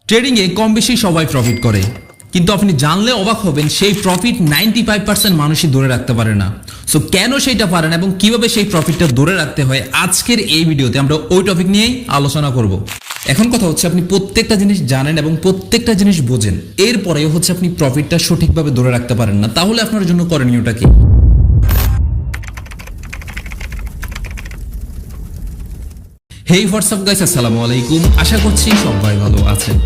ট্রেডিংয়ে কম বেশি সবাই প্রফিট করে, কিন্তু আপনি জানলে অবাক হবেন সেই প্রফিট 95% মানুষই ধরে রাখতে পারে না। সো কেন সেইটা পারে না এবং কিভাবে সেই প্রফিটটা ধরে রাখতে হয়, আজকের এই ভিডিওতে আমরা ওই টপিক নিয়েই আলোচনা করব। এখন কথা হচ্ছে, আপনি প্রত্যেকটা জিনিস জানেন এবং প্রত্যেকটা জিনিস বোঝেন, এরপরেও হচ্ছে আপনি প্রফিটটা সঠিকভাবে ধরে রাখতে পারেন না, তাহলে আপনার জন্য করণীয়টা কি? হেই হোয়াটসঅ্যাপ গাইস, আসসালামু আলাইকুম। আশা করছি সবাই ভালো আছেন।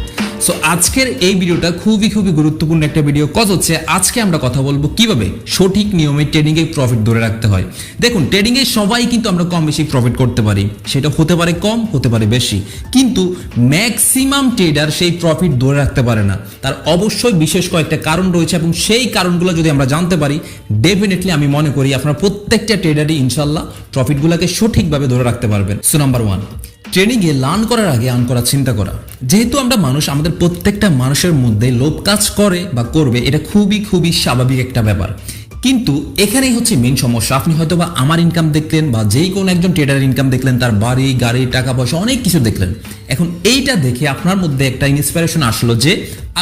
সো আজকের এই ভিডিওটা খুবই গুরুত্বপূর্ণ একটা ভিডিও। হচ্ছে আজকে আমরা কথা বলবো কিভাবে সঠিক নিয়মে ট্রেডিং এ প্রফিট ধরে রাখতে হয়। দেখুন, ট্রেডিং এ সবাই কিন্তু আমরা কম বেশি প্রফিট করতে পারি, সেটা হতে পারে কম, হতে পারে বেশি, কিন্তু ম্যাক্সিমাম ট্রেডার সেই প্রফিট ধরে রাখতে পারে না। তার অবশ্যই বিশেষ কয়েকটা কারণ রয়েছে এবং সেই কারণগুলো যদি আমরা জানতে পারি, ডেফিনেটলি আমি মনে করি আপনারা প্রত্যেকটা ট্রেডারই ইনশাল্লাহ প্রফিটগুলোকে সঠিকভাবে ধরে রাখতে পারবেন। সো নাম্বার 1, ট্রেডিংয়ে লার্ন করার আগে আর্ন করার চিন্তা করা। যেহেতু আমরা মানুষ, আমাদের প্রত্যেকটা মানুষের মধ্যে লোভ কাজ করে বা করবে, এটা খুবই স্বাভাবিক একটা ব্যাপার। কিন্তু এখানেই হচ্ছে মেইন সমস্যা। আপনি হয়তো বা আমার ইনকাম দেখলেন বা যেই কোনো একজন ট্রেডারের ইনকাম দেখলেন, তার বাড়ি গাড়ি টাকা পয়সা অনেক কিছু দেখলেন। এখন এইটা দেখে আপনার মধ্যে একটা ইন্সপিরেশন আসলো যে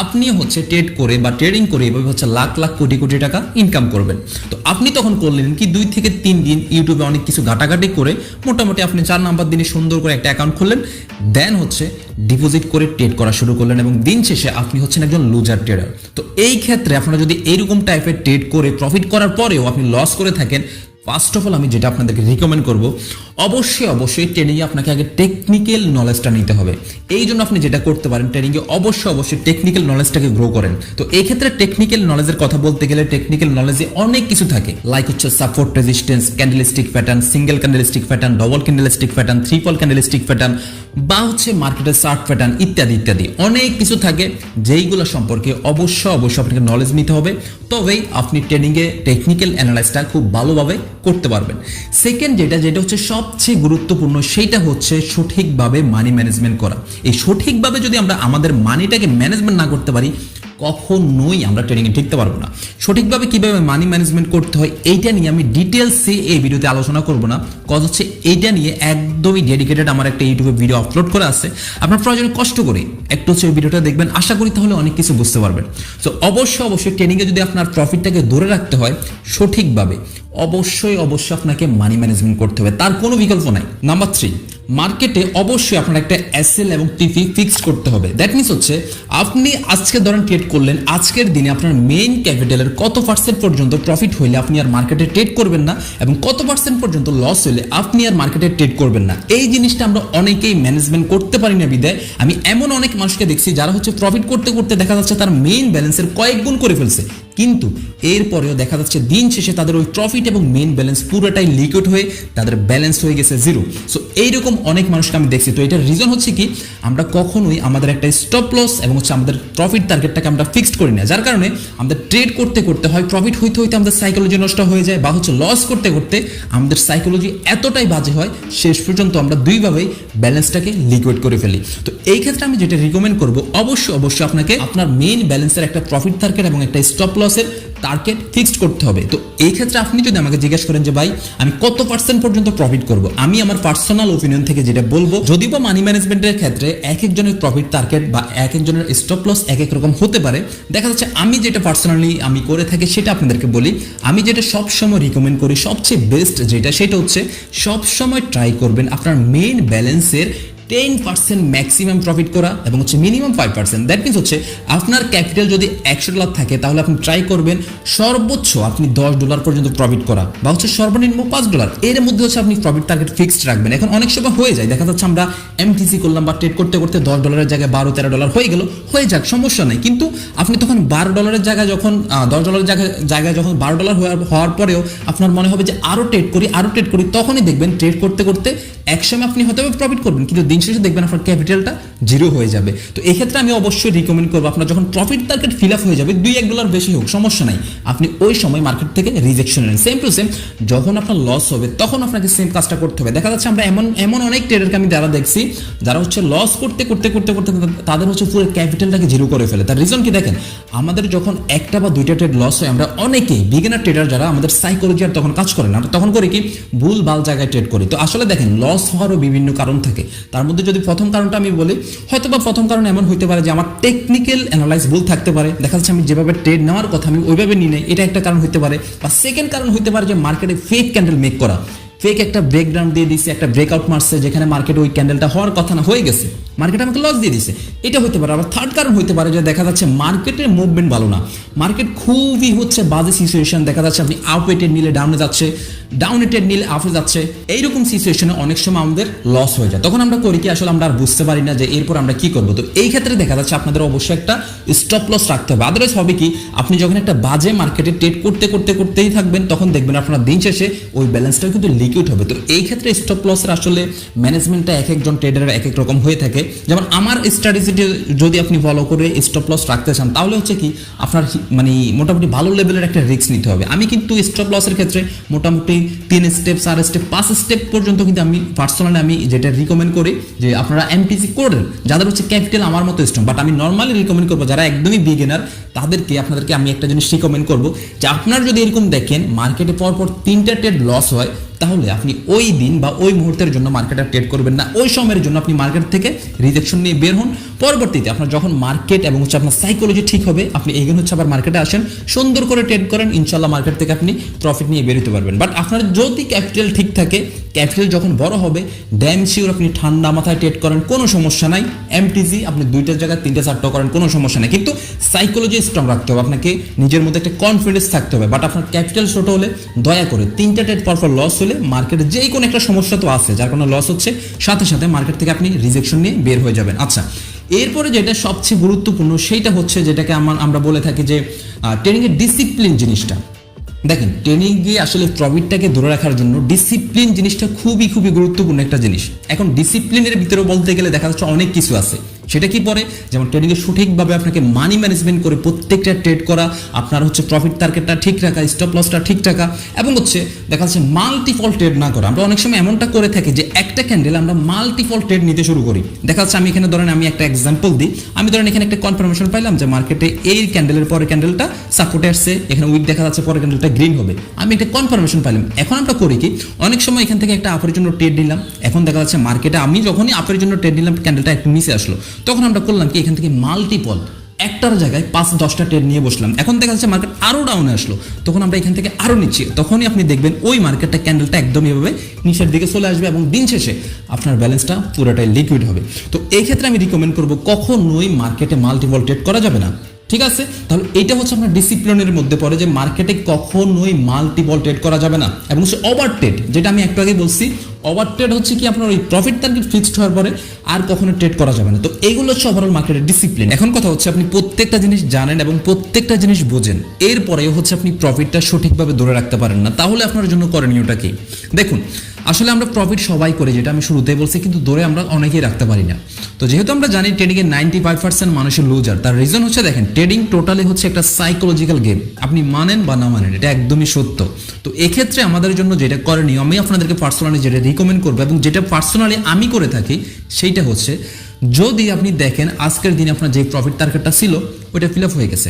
আপনি হচ্ছে ট্রেড করে বা ট্রেডিং করে এভাবে হচ্ছে লাখ কোটি টাকা ইনকাম করবেন। তো আপনি তখন করলেন কি, 2 থেকে 3 দিন ইউটিউবে অনেক কিছু ঘাটাঘাটি করে মোটামুটি আপনি 4 নাম্বার দিনে সুন্দর করে একটা অ্যাকাউন্ট খুললেন, দেন হচ্ছে ডিপোজিট করে ট্রেড করা শুরু করলেন এবং দিন শেষে আপনি হচ্ছেন একজন লুজার ট্রেডার। তো এই ক্ষেত্রে আপনারা যদি এইরকম টাইপের ট্রেড করে প্রফিট করার পরেও আপনি লস করে থাকেন, ফার্স্ট অফ অল আমি যেটা আপনাদেরকে রিকমেন্ড করব, অবশ্যই ট্রেডিংয়ে আপনাকে আগে টেকনিক্যাল নলেজটা নিতে হবে। এই জন্য আপনি যেটা করতে পারেন, ট্রেডিংয়ে অবশ্যই টেকনিক্যাল নলেজটাকে গ্রো করেন। তো এই ক্ষেত্রে টেকনিক্যাল নলেজের কথা বলতে গেলে, টেকনিক্যাল নলেজে অনেক কিছু থাকে, লাইক হচ্ছে support, resistance, candlestick pattern, single candlestick pattern, double candlestick pattern, triple candlestick pattern, বা হচ্ছে মার্কেটের চার্ট প্যাটার্ন ইত্যাদি অনেক কিছু থাকে, যেইগুলো সম্পর্কে অবশ্যই আপনাকে নলেজ নিতে হবে। তবেই আপনি ট্রেডিংয়ে টেকনিক্যাল অ্যানালাইসটা খুব ভালোভাবে করতে পারবেন। সেকেন্ড যেটা হচ্ছে সবচেয়ে গুরুত্বপূর্ণ, সেটা হচ্ছে সঠিকভাবে মানি ম্যানেজমেন্ট করা। এই সঠিকভাবে যদি আমরা আমাদের মানিটাকে ম্যানেজমেন্ট না করতে পারি, কখনোই আমরা ট্রেডিংয়ে টিকতে পারবো না। সঠিকভাবে কিভাবে মানি ম্যানেজমেন্ট করতে হয়, এইটা নিয়ে আমি ডিটেলসে এই ভিডিওতে আলোচনা করব না। কজ হচ্ছে এইটা নিয়ে একদমই ডেডিকেটেড আমার একটা ইউটিউবে ভিডিও আপলোড করা আছে, আপনার প্রয়োজনে কষ্ট করে একটু হচ্ছে ওই ভিডিওটা দেখবেন, আশা করি তাহলে অনেক কিছু বুঝতে পারবেন। সো অবশ্যই ট্রেডিংয়ে যদি আপনার প্রফিটটাকে ধরে রাখতে হয় সঠিকভাবে, অবশ্যই আপনাকে মানি ম্যানেজমেন্ট করতে হবে, তার কোনো বিকল্প নাই। নাম্বার 3, মার্কেটে অবশ্যই আপনার একটা এসএল এবং টিপি ফিক্সড করতে হবে। দ্যাট মিনস হচ্ছে আপনি আজকে ধরেন ট্রেড করলেন, আজকের দিনে আপনার মেইন ক্যাপিটালের কত পার্সেন্ট পর্যন্ত প্রফিট হইলে আপনি আর মার্কেটে ট্রেড করবেন না, এবং কত পার্সেন্ট পর্যন্ত লস হইলে আপনি আর মার্কেটে ট্রেড করবেন না। এই জিনিসটা আমরা অনেকেই ম্যানেজমেন্ট করতে পারি না বিদায় আমি এমন অনেক মানুষকে দেখছি যারা হচ্ছে প্রফিট করতে দেখা যাচ্ছে তার মেইন ব্যালেন্সের কয়েক গুণ করে ফেলছে, কিন্তু এরপরেও দেখা যাচ্ছে দিন শেষে তাদের ওই প্রফিট এবং মেইন ব্যালেন্স পুরোটাই লিকুইড হয়ে তাদের ব্যালেন্স হয়ে গেছে জিরো। সো এইরকম অনেক মানুষকে আমি দেখছি। তো এটার রিজন হচ্ছে কি, আমরা কখনোই আমাদের একটা স্টপ লস এবং হচ্ছে আমাদের প্রফিট টার্গেটটাকে আমরা ফিক্সড করি না, যার কারণে আমাদের ট্রেড করতে হয় প্রফিট হইতে আমাদের সাইকোলজি নষ্ট হয়ে যায়, বা হচ্ছে লস করতে আমাদের সাইকোলজি এতটাই বাজে হয়, শেষ পর্যন্ত আমরা দুইভাবেই ব্যালেন্সটাকে লিকুইড করে ফেলি। তো এই ক্ষেত্রে আমি যেটা রিকমেন্ড করবো, অবশ্যই আপনাকে আপনার মেইন ব্যালেন্সের একটা প্রফিট টার্গেট এবং একটা স্টপ লসের টার্গেট ফিক্সড করতে হবে। তো এই ক্ষেত্রে আপনি যদি আমাকে জিজ্ঞেস করেন যে ভাই আমি কত পার্সেন্ট পর্যন্ত প্রফিট করব, আমি আমার পার্সোনাল ওপিনিয়ন থেকে যেটা বলবো, যদিও বা মানি ম্যানেজমেন্টের ক্ষেত্রে এক একজনের প্রফিট টার্গেট বা এক একজনের স্টপ লস এক এক রকম হতে পারে। দেখা যাচ্ছে আমি যেটা পার্সোনালি আমি করে থাকি সেটা আপনাদেরকে বলি। আমি যেটা সবসময় রিকমেন্ড করি, সবচেয়ে বেস্ট সেটা হচ্ছে সবসময় ট্রাই করবেন আপনার মেইন ব্যালেন্সের 10% ম্যাক্সিমাম প্রফিট করা এবং হচ্ছে মিনিমাম 5%। দ্যাট মিনস হচ্ছে আপনার ক্যাপিটাল যদি $100 থাকে, তাহলে আপনি ট্রাই করবেন সর্বোচ্চ আপনি $10 পর্যন্ত প্রফিট করা, বা হচ্ছে সর্বনিম্ন $5। এর মধ্যে হচ্ছে আপনি প্রফিট টার্গেট ফিক্সড রাখবেন। এখন অনেক সময় হয়ে যায়, দেখা যাচ্ছে আমরা এমটিসি করলাম বা ট্রেড করতে $10 জায়গায় $12-13 হয়ে যাক, সমস্যা নেই, কিন্তু আপনি তখন $12 জায়গায় যখন $10 জায়গায় যখন $12 হওয়ার পরেও আপনার মনে হবে যে আরো ট্রেড করি, তখনই দেখবেন ট্রেড করতে একসময় আপনি হয়তো প্রফিট করবেন, কিন্তু দিন শেষে দেখবেন আপনার ক্যাপিটালটা জিরো হয়ে যাবে। তো এই ক্ষেত্রে আমি অবশ্যই রিকমেন্ড করবো, আপনার যখন প্রফিট টার্গেট ফিল আপ হয়ে যাবে, $2-1 বেশি হোক সমস্যা নাই, আপনি ওই সময় মার্কেট থেকে রিজেকশন নেন। সেম টু সেম যখন আপনার লস হবে তখন আপনাকে সেম কাজটা করতে হবে। দেখা যাচ্ছে আমরা এমন অনেক ট্রেডারকে আমি যারা দেখছি, যারা হচ্ছে লস করতে তাদের হচ্ছে পুরো ক্যাপিটালটাকে জিরো করে ফেলে। তার রিজন কি দেখেন, আমাদের যখন একটা বা দুইটা ট্রেড লস হয়, আমরা অনেকেই বিগিনার ট্রেডার যারা, আমাদের সাইকোলজি আর তখন কাজ করে না, আমরা তখন করি কি ভুল ভাল জায়গায় ট্রেড করি। তো আসলে দেখেন, লস হওয়ারও বিভিন্ন কারণ থাকে, তার মধ্যে যদি প্রথম কারণটা আমি বলি, হয়তো বা প্রথম কারণ এমন হতে পারে যে আমার টেকনিক্যাল অ্যানালাইজ ভুল থাকতে পারে, দেখা যাচ্ছে আমি যেভাবে ট্রেড নেওয়ার কথা আমি ওইভাবে নিই নাই, এটা একটা কারণ হতে পারে। বা সেকেন্ড কারণ হতে পারে যে মার্কেটে ফেক ক্যান্ডেল মেক করা, ফেক একটা ব্রেকডাউন দিয়ে দিচ্ছে, একটা ব্রেকআউট মারছে যেখানে মার্কেটে ওই ক্যান্ডেলটা হওয়ার কথা না হয়ে গেছে, মার্কেট আমাকে লস দিয়ে দিচ্ছে, এটা হতে পারে। আবার থার্ড কারণ হতে পারে যে দেখা যাচ্ছে মার্কেটের মুভমেন্ট ভালো না, মার্কেট খুবই হচ্ছে বাজে সিচুয়েশন, দেখা যাচ্ছে আপনি আপে ট্রেড নিলে ডাউনে যাচ্ছে, ডাউনে ট্রেড নিলে আপে যাচ্ছে, এইরকম সিচুয়েশনে অনেক সময় আমাদের লস হয়ে যায়। তখন আমরা করি কি, আসলে আমরা আর বুঝতে পারি না যে এরপর আমরা কি করবো। তো এই ক্ষেত্রে দেখা যাচ্ছে আপনাদের অবশ্যই একটা স্টপ লস রাখতে হবে, আদারওয়াইজ হবে কি, আপনি যখন একটা বাজে মার্কেটে ট্রেড করতেই থাকবেন, তখন দেখবেন আপনার দিন শেষে ওই ব্যালেন্সটাও কিন্তু লিকুইড হবে। তো এই ক্ষেত্রে স্টপ লসের আসলে ম্যানেজমেন্টটা এক একজন ট্রেডারের এক এক রকম হয়ে থাকে। যেমন আমার স্ট্র্যাটেজিটি যদি আপনি ফলো করে স্টপ লস রাখতে চান, তাহলে হচ্ছে কি আপনার মানে মোটামুটি ভালো লেভেলের একটা রিস্ক নিতে হবে। আমি কিন্তু স্টপ লসের ক্ষেত্রে মোটামুটি 3 স্টেপ 4 স্টেপ 5 স্টেপ পর্যন্ত কিন্তু আমি পার্সোনালি আমি যেটা রিকমেন্ড করি যে আপনারা এমটিসি করেন, যাদের হচ্ছে ক্যাপিটাল আমার মতো স্ট্রং। বাট আমি নর্মালি রিকমেন্ড করবো যারা একদমই বিগিনার, আপনাদেরকে আমি একটা জিনিস রিকমেন্ড করবো যে আপনার যদি এরকম দেখেন মার্কেটে পরপর 3টা ট্রেড লস হয়, তাহলে আপনি ওই দিন বা ওই মুহূর্তের জন্য মার্কেটে ট্রেড করবেন না, ওই সময়ের জন্য আপনি মার্কেট থেকে রিজেকশন নিয়ে বের হন। পরবর্তীতে আপনার যখন মার্কেট এবং হচ্ছে আপনার সাইকোলজি ঠিক হবে, আপনি এইগুলো হচ্ছে আবার মার্কেটে আসেন, সুন্দর করে ট্রেড করেন, ইনশাল্লাহ মার্কেট থেকে আপনি প্রফিট নিয়ে বের হতে পারবেন। বাট আপনার যদি ক্যাপিটাল ঠিক থাকে, ক্যাপিটাল যখন বড় হবে, ড্যাম শিওর আপনি ঠান্ডা মাথায় ট্রেড করেন, কোনো সমস্যা নাই। এমটিজি আপনি 2টার জায়গায় 3টে 4টা করেন, কোনো সমস্যা নাই, কিন্তু সাইকোলজি স্ট্রং রাখতে হবে, আপনাকে নিজের মধ্যে একটা কনফিডেন্স থাকতে হবে। বাট আপনার ক্যাপিটাল ছোট হলে দয়া করে 3টা ট্রেড পরপর লস হলে মার্কেটে যেই কোনো একটা সমস্যা তো আছে, যার কোনো লস হচ্ছে, সাথে সাথে মার্কেট থেকে আপনি রিজেকশন নিয়ে বের হয়ে যাবেন। আচ্ছা, এরপরে যেটা সবচেয়ে গুরুত্বপূর্ণ সেইটা হচ্ছে যেটাকে আমরা বলে থাকি যে ট্রেডিংয়ের ডিসিপ্লিন জিনিসটা। দেখেন, ট্রেনিংয়ে আসলে প্রফিটটাকে ধরে রাখার জন্য ডিসিপ্লিন জিনিসটা খুবই গুরুত্বপূর্ণ একটা জিনিস। এখন ডিসিপ্লিনের ভিতরে বলতে গেলে দেখা যাচ্ছে অনেক কিছু আছে, সেটা কি পরে, যেমন ট্রেডিংয়ে সঠিকভাবে আপনাকে মানি ম্যানেজমেন্ট করে প্রত্যেকটা ট্রেড করা, আপনার হচ্ছে প্রফিট টার্গেটটা ঠিক রাখা, স্টপ লসটা ঠিক রাখা, এবং হচ্ছে দেখা যাচ্ছে মাল্টিপল ট্রেড না করা। আমরা অনেক সময় এমনটা করে থাকি যে একটা ক্যান্ডেল আমরা মাল্টিপল ট্রেড নিতে শুরু করি। দেখা যাচ্ছে আমি এখানে ধরেন আমি একটা এক্সাম্পল দিই, আমি ধরেন এখানে একটা কনফার্মেশন পাইলাম যে মার্কেটে এই ক্যান্ডেলের পরে ক্যান্ডেলটা সাপোর্টে আসছে, এখানে উইক দেখা যাচ্ছে পরে ক্যান্ডেলটা গ্রিন হবে, আমি একটা কনফার্মেশন পাইলাম। এখন আমরা করি কি, অনেক সময় এখান থেকে একটা আপের জন্য ট্রেড নিলাম, এখন দেখা যাচ্ছে মার্কেটে আমি যখনই আপের জন্য ট্রেড নিলাম ক্যান্ডেলটা একটু নিচে আসলো, তখন আমরা করলাম কি, এখান থেকে মাল্টিপল একটার জায়গায় 5-10টা ট্রেড নিয়ে বসলাম, এখন দেখা যাচ্ছে মার্কেট আরো ডাউনে আসলো, তখন আমরা এখান থেকে আরো নিচ্ছি, তখনই আপনি দেখবেন ওই মার্কেটটা ক্যান্ডেলটা একদম এভাবে নিচের দিকে চলে আসবে এবং দিন শেষে আপনার ব্যালেন্সটা পুরোটাই লিকুইড হবে। তো এই ক্ষেত্রে আমি রিকমেন্ড করবো কখনোই মার্কেটে মাল্টিপল ট্রেড করা যাবে না, ঠিক আছে? তাহলে এটা হচ্ছে আপনার ডিসিপ্লিনের মধ্যে পড়ে যে মার্কেটে কখনোই মাল্টিপল ট্রেড করা যাবে না, এবং হচ্ছে ওভার ট্রেড, যেটা আমি একটু আগে বলছি, ওভার ট্রেড হচ্ছে কি আপনার ওই প্রফিট টার্গেট ফিক্সড হওয়ার পরে আর কখনো ট্রেড করা যাবে না। তো এইগুলো হচ্ছে ওভারঅল মার্কেটের ডিসিপ্লিন। এখন কথা হচ্ছে আপনি প্রত্যেকটা জিনিস জানেন এবং প্রত্যেকটা জিনিস বোঝেন, এরপরেও হচ্ছে আপনি প্রফিটটা সঠিকভাবে ধরে রাখতে পারেন না, তাহলে আপনার জন্য করণীয়টা কি? দেখুন, আসলে আমরা প্রফিট সবাই করি, যেটা আমি শুরুতেই বলছি, কিন্তু ধরে আমরা অনেকেই রাখতে পারি না। তো যেহেতু আমরা জানি ট্রেডিংয়ে 95% মানুষের লুজার, তার রিজন হচ্ছে দেখেন ট্রেডিং টোটালি হচ্ছে একটা সাইকোলজিক্যাল গেম, আপনি মানেন বা না মানেন, এটা একদমই সত্য। তো এক্ষেত্রে আমাদের জন্য যেটা করণীয়, আমি আপনাদেরকে পার্সোনালি যেটা রিকমেন্ড করবো এবং যেটা পার্সোনালি আমি করে থাকি, সেইটা হচ্ছে যদি আপনি দেখেন আজকের দিনে আপনার যে প্রফিট টার্গেটটা ছিল ওইটা ফিল আপ হয়ে গেছে,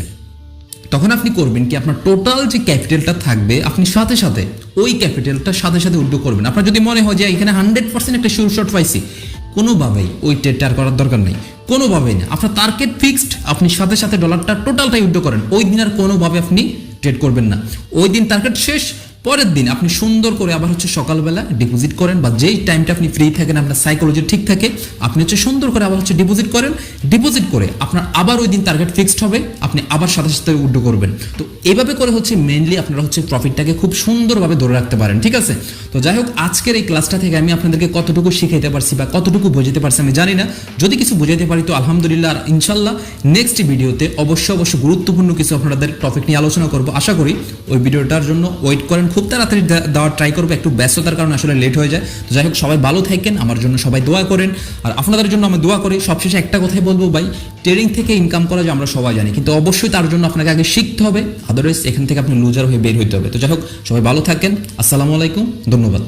তখন আপনি করবেন কি, আপনার টোটাল যে ক্যাপিটালটা থাকবে আপনি সাথে সাথে ওই ক্যাপিটালটা সাথে সাথে উইথড্র করবেন। আপনার যদি মনে হয় যে এখানে 100% একটা শিওর শর্ট পাইছি, কোনোভাবেই ওই ট্রেডটা আর করার দরকার নেই, কোনোভাবেই না। আপনার টার্গেট ফিক্সড, আপনি সাথে সাথে ডলারটা টোটালটাই উইথড্র করেন, ওই দিন আর কোনোভাবে আপনি ট্রেড করবেন না। ওই দিন টার্গেট শেষ, পরের দিন আপনি সুন্দর করে আবার হচ্ছে সকালবেলা ডিপোজিট করেন, বা যেই টাইমটা আপনি ফ্রি থাকেন, আপনার সাইকোলজি ঠিক থাকে, আপনি হচ্ছে সুন্দর করে আবার হচ্ছে ডিপোজিট করেন, ডিপোজিট করে আপনার আবার ওই দিন টার্গেট ফিক্সড হবে, আপনি আবার সাথে সাথে উইথড্র করবেন। তো এইভাবে করে হচ্ছে মেইনলি আপনারা হচ্ছে প্রফিটটাকে খুব সুন্দরভাবে ধরে রাখতে পারেন, ঠিক আছে? তো যাই হোক, আজকের এই ক্লাসটা থেকে আমি আপনাদেরকে কতটুকু শিখাইতে পারছি বা কতটুকু বোঝাতে পারছি আমি জানি না, যদি কিছু বোঝাতে পারি তো আলহামদুলিল্লাহ। আর ইনশাল্লাহ নেক্সট ভিডিওতে অবশ্যই গুরুত্বপূর্ণ কিছু আপনাদের টপিক নিয়ে আলোচনা করবো। আশা করি ওই ভিডিওটার জন্য ওয়েট করেন, খুব তাড়াতাড়ি দেওয়ার ট্রাই করবো, একটু ব্যস্ততার কারণে আসলে লেট হয়ে যায়। তো যাই হোক, সবাই ভালো থাকেন, আমার জন্য সবাই দোয়া করেন, আর আপনাদের জন্য আমি দোয়া করি। সবশেষে একটা কথাই বলবো ভাই, ট্রেডিং থেকে ইনকাম করা যে আমরা সবাই জানি, কিন্তু অবশ্যই তার জন্য আপনাকে আগে শিখতে হবে, আদারওয়াইজ এখান থেকে আপনি লুজার হয়ে বের হইতে হবে। তো যাই হোক, সবাই ভালো থাকেন, আসসালামু আলাইকুম, ধন্যবাদ।